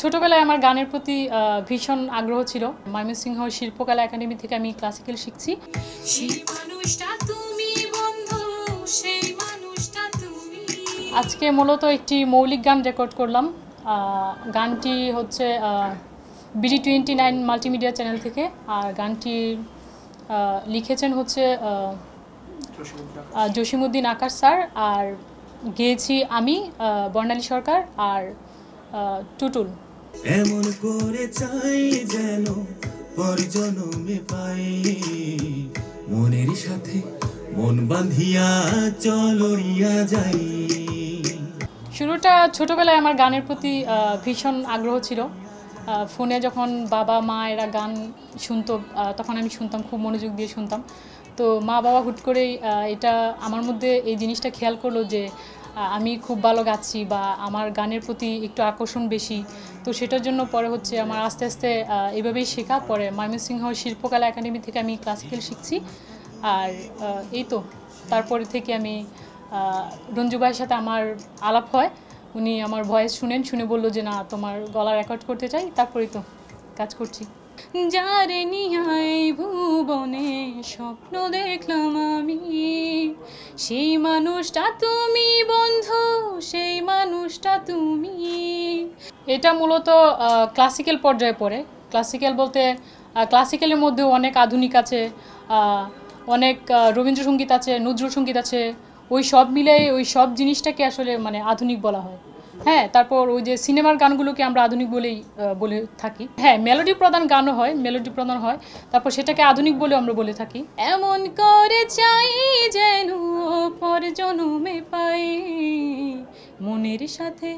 ছোটবেলায় আমার গানের প্রতি ভীষণ আগ্রহ ছিল। ময়মনসিংহ শিল্পকলা একাডেমি থেকে আমি ক্লাসিক্যাল শিখছি। আজকে মূলত একটি মৌলিক গান রেকর্ড করলাম। গানটি হচ্ছে BD29 মাল্টিমিডিয়া চ্যানেল থেকে। আর গানটি লিখেছেন হচ্ছে জসিমউদ্দিন আকাশ স্যার, আর গেয়েছি আমি, বর্ণালী সরকার আর টুটুল। এমন করে চাই যেন পরজনমে পাই, মনের সাথে মন বাঁধিয়া চলরিয়া যাই। শুরুটা ছোটবেলায় আমার গানের প্রতি ভীষণ আগ্রহ ছিল। ফোনে যখন বাবা মা এরা গান শুনতো তখন আমি শুনতাম, খুব মনোযোগ দিয়ে শুনতাম। তো মা বাবা হুট করেই এটা আমার মধ্যে এই জিনিসটা খেয়াল করলো যে আমি খুব ভালো গাচ্ছি বা আমার গানের প্রতি একটু আকর্ষণ বেশি। তো সেটার জন্য পরে হচ্ছে আমার আস্তে আস্তে এভাবেই শেখা। পরে ময়মনসিংহ শিল্পকলা একাডেমি থেকে আমি ক্লাসিক্যাল শিখছি। আর এই তো তারপরে থেকে আমি রঞ্জু ভাইয়ের সাথে আমার আলাপ হয়। উনি আমার ভয়েস শুনে বললো যে না, তোমার গলা রেকর্ড করতে চাই। তারপরেই তো কাজ করছি। যারে নিহাই ভুবনে স্বপ্ন দেখলাম আমি, সেই মানুষটা তুমি বন্ধু, সেই মানুষটা তুমি। এটা মূলত ক্লাসিক্যাল পর্যায়ে পড়ে। ক্লাসিক্যাল বলতে ক্লাসিক্যালের মধ্যেও অনেক আধুনিক আছে, অনেক রবীন্দ্রসঙ্গীত আছে, নজরুল সঙ্গীত আছে। ওই সব মিলে ওই সব জিনিসটাকে আসলে মানে আধুনিক বলা হয়। হ্যাঁ, তারপর ওই যে সিনেমার গানগুলোকে আমরা আধুনিক বলে থাকি। হ্যাঁ, মেলোডি প্রধান গানও হয়, মেলোডি প্রধান হয়, তারপর সেটাকে আধুনিক বলে আমরা বলে থাকি। এমন করে চাই যেন পরজনমে পাই, মনের সাথে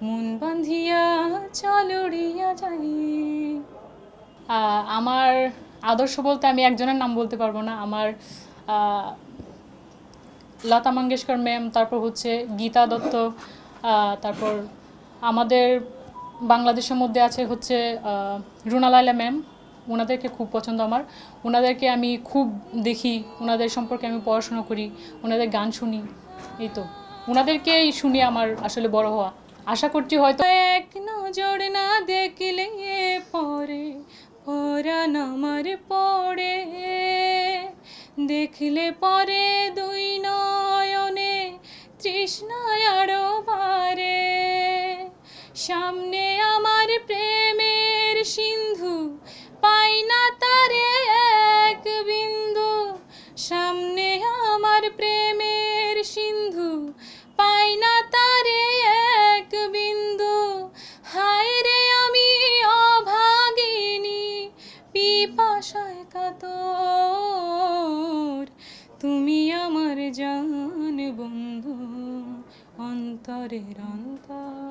মন বাঁধিয়া চলরিয়া যাই। আমার আদর্শ বলতে আমি একজনের নাম বলতে পারবো না। আমার লতা মঙ্গেশকর ম্যাম, তারপর হচ্ছে গীতা দত্ত, তারপর আমাদের বাংলাদেশের মধ্যে আছে হচ্ছে রুনা লায়লা ম্যাম। ওনাদেরকে খুব পছন্দ আমার। ওনাদেরকে আমি খুব দেখি, ওনাদের সম্পর্কে আমি পড়াশোনা করি, ওনাদের গান শুনি। এই তো ওনাদেরকেই শুনি আমার আসলে বড় হওয়া। আশা করছি হয়তো এক নজর না দেখলে পরে পরাণ আমার পড়ে, দেখলে পরে দুই নয়নে তৃষ্ণায় আরো বারে, সামনে আমার প্রেমের সিন্ধু পাই না তারে এক বিন্দু, সামনে আমার প্রেমের সিন্ধু পাই না তারে এক বিন্দু। হায় রে আমি অভাগিনী পিপাসায় কাতর, তুমি আমার জান বন্ধু অন্তরের অন্তর।